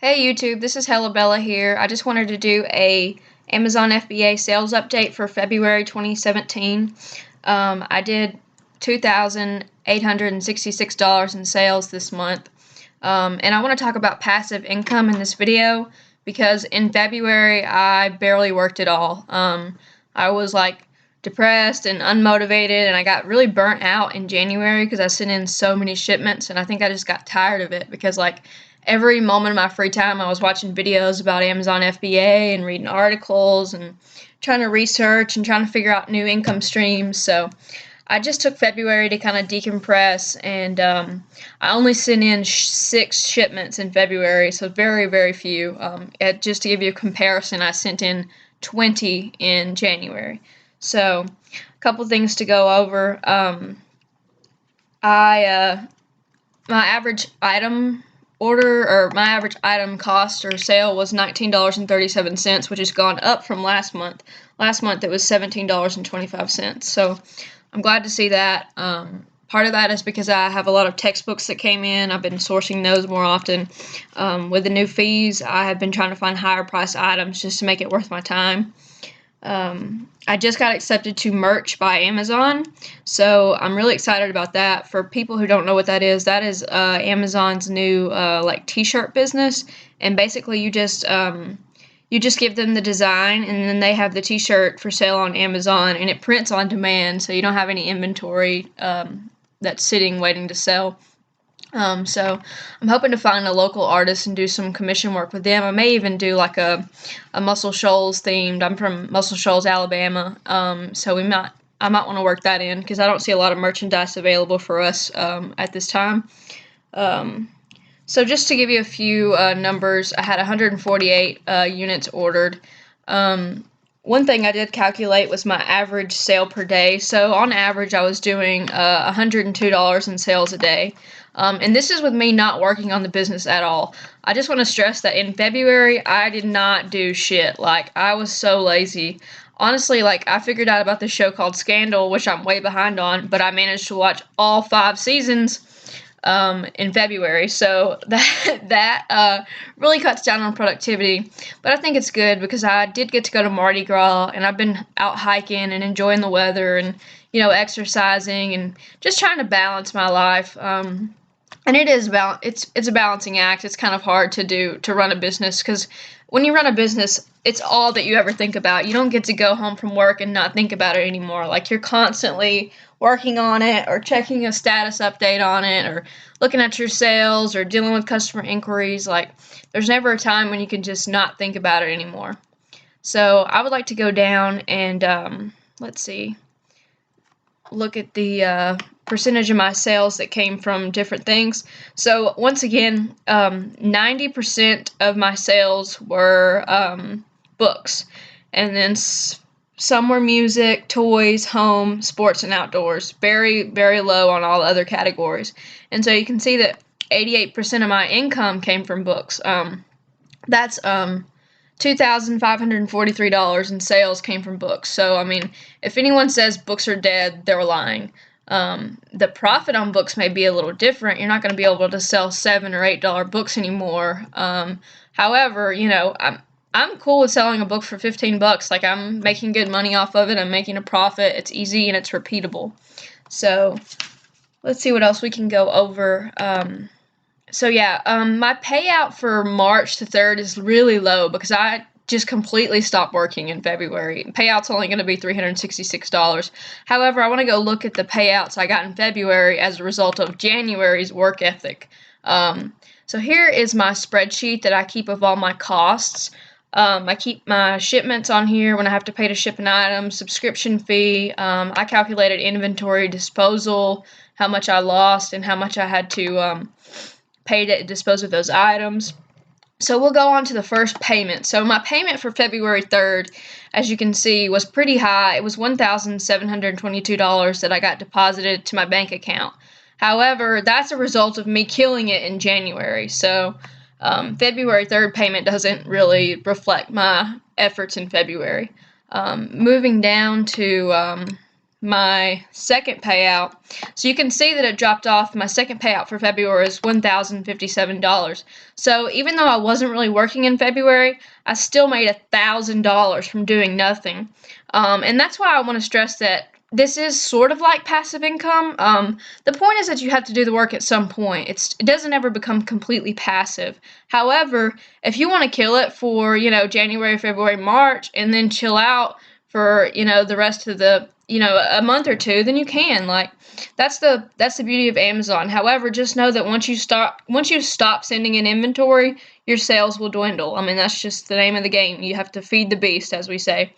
Hey YouTube, this is Hella Bella here. I just wanted to do a Amazon FBA sales update for February 2017. I did $2,866 in sales this month. And I want to talk about passive income in this video because in February I barely worked at all. I was like depressed and unmotivated, and I got really burnt out in January because I sent in so many shipments, and I think I just got tired of it because every moment of my free time I was watching videos about Amazon FBA and reading articles and trying to research and trying to figure out new income streams. So I just took February to kind of decompress, and I only sent in 6 shipments in February, so very, very few. Just to give you a comparison, I sent in 20 in January. So a couple things to go over. My average item my average item cost or sale was $19.37, which has gone up from last month. Last month it was $17.25. So I'm glad to see that. Part of that is because I have a lot of textbooks that came in. I've been sourcing those more often. With the new fees, I have been trying to find higher price items just to make it worth my time. I just got accepted to Merch by Amazon, so I'm really excited about that. For people who don't know what that is Amazon's new t-shirt business, and basically you just give them the design, and then they have the t-shirt for sale on Amazon, and it prints on demand, so you don't have any inventory that's sitting waiting to sell. So I'm hoping to find a local artist and do some commission work with them. I may even do like a Muscle Shoals themed. I'm from Muscle Shoals, Alabama, so I might want to work that in because I don't see a lot of merchandise available for us at this time. So just to give you a few numbers, I had 148 units ordered. One thing I did calculate was my average sale per day. So on average, I was doing $102 in sales a day. And this is with me not working on the business at all. I just want to stress that in February, I did not do shit. I was so lazy. Honestly, I figured out about this show called Scandal, which I'm way behind on, but I managed to watch all 5 seasons in February, so that really cuts down on productivity. But I think it's good because I did get to go to Mardi Gras, and I've been out hiking and enjoying the weather and exercising and just trying to balance my life. And it's a balancing act. It's kind of hard to run a business because when you run a business, it's all that you ever think about. You don't get to go home from work and not think about it anymore. You're constantly working on it or checking a status update on it or looking at your sales or dealing with customer inquiries. There's never a time when you can just not think about it anymore. So I would like to go down and let's see, look at the percentage of my sales that came from different things. So once again, 90% of my sales were books, and then some were music, toys, home, sports, and outdoors. Very, very low on all other categories. And so you can see that 88% of my income came from books. That's $2,543 in sales came from books. So, if anyone says books are dead, they're lying. The profit on books may be a little different. You're not going to be able to sell $7 or $8 books anymore. However, I'm cool with selling a book for $15. I'm making good money off of it. I'm making a profit. It's easy and it's repeatable. So let's see what else we can go over. My payout for March the 3rd is really low because I just completely stopped working in February. Payout's only going to be $366. However, I want to go look at the payouts I got in February as a result of January's work ethic. So here is my spreadsheet that I keep of all my costs. I keep my shipments on here when I have to pay to ship an item, subscription fee. I calculated inventory disposal, how much I lost, and how much I had to pay to dispose of those items. So we'll go on to the first payment. So my payment for February 3rd, as you can see, was pretty high. It was $1,722 that I got deposited to my bank account. However, that's a result of me killing it in January. So February 3rd payment doesn't really reflect my efforts in February. Moving down to my second payout. So you can see that it dropped off. My second payout for February is $1,057. So even though I wasn't really working in February, I still made $1,000 from doing nothing. And that's why I want to stress that this is sort of like passive income. The point is that you have to do the work at some point. It doesn't ever become completely passive. However, if you want to kill it for, January, February, March, and then chill out for, the rest of the, a month or two, then you can. Like, that's the beauty of Amazon. However, just know that once you stop sending in inventory, your sales will dwindle. I mean, that's just the name of the game. You have to feed the beast, as we say.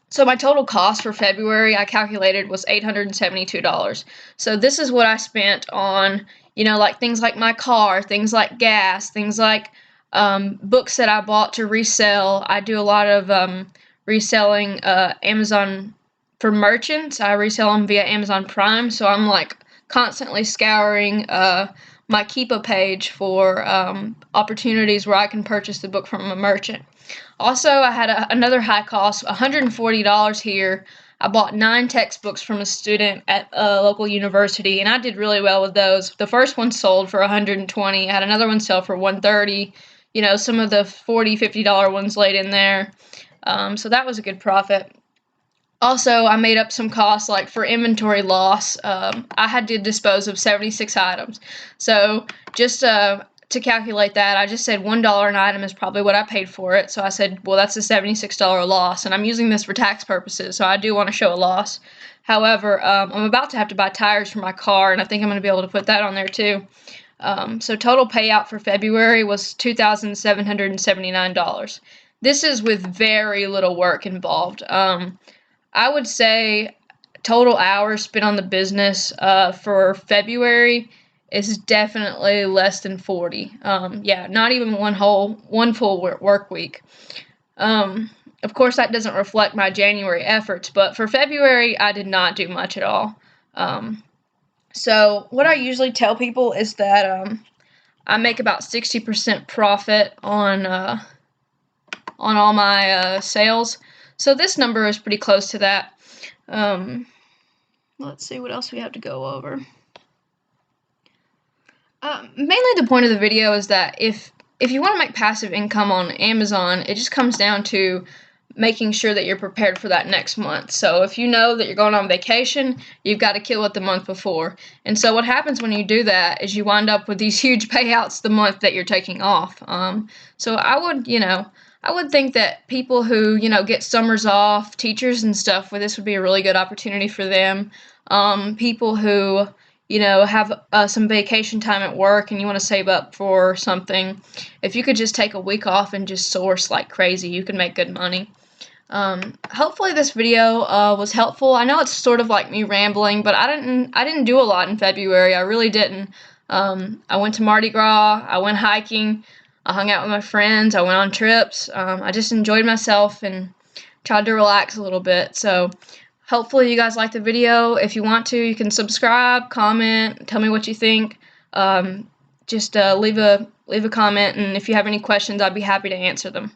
So my total cost for February, I calculated, was $872. So this is what I spent on, like things like my car, things like gas, things like books that I bought to resell. I do a lot of reselling Amazon for merchants. I resell them via Amazon Prime, so I'm like constantly scouring my Keepa page for opportunities where I can purchase the book from a merchant. Also, I had another high cost, $140 here. I bought 9 textbooks from a student at a local university, and I did really well with those. The first one sold for $120. I had another one sell for $130. Some of the $40, $50 ones laid in there. So that was a good profit. Also, I made up some costs, like for inventory loss. I had to dispose of 76 items. So just to calculate that, I just said $1 an item is probably what I paid for it. So I said, well, that's a $76 loss, and I'm using this for tax purposes, so I do want to show a loss. However, I'm about to have to buy tires for my car, and I think I'm going to be able to put that on there too. So total payout for February was $2,779. This is with very little work involved. I would say total hours spent on the business for February is definitely less than 40. Yeah, not even one full work week. Of course, that doesn't reflect my January efforts, but for February, I did not do much at all. So what I usually tell people is that I make about 60% profit on all my sales. So this number is pretty close to that. Let's see what else we have to go over. Mainly the point of the video is that if you want to make passive income on Amazon, it just comes down to making sure that you're prepared for that next month. So if you know that you're going on vacation, you've got to kill it the month before. And so what happens when you do that is you wind up with these huge payouts the month that you're taking off. So I would think that people who, get summers off, teachers and stuff, well, this would be a really good opportunity for them. People who, have some vacation time at work and you want to save up for something, if you could just take a week off and just source like crazy, you can make good money. Hopefully this video was helpful. I know it's sort of like me rambling, but I didn't do a lot in February. I really didn't. I went to Mardi Gras. I went hiking. I hung out with my friends. I went on trips. I just enjoyed myself and tried to relax a little bit. So hopefully you guys liked the video. If you want to, you can subscribe, comment, tell me what you think. Just leave a comment, and if you have any questions, I'd be happy to answer them.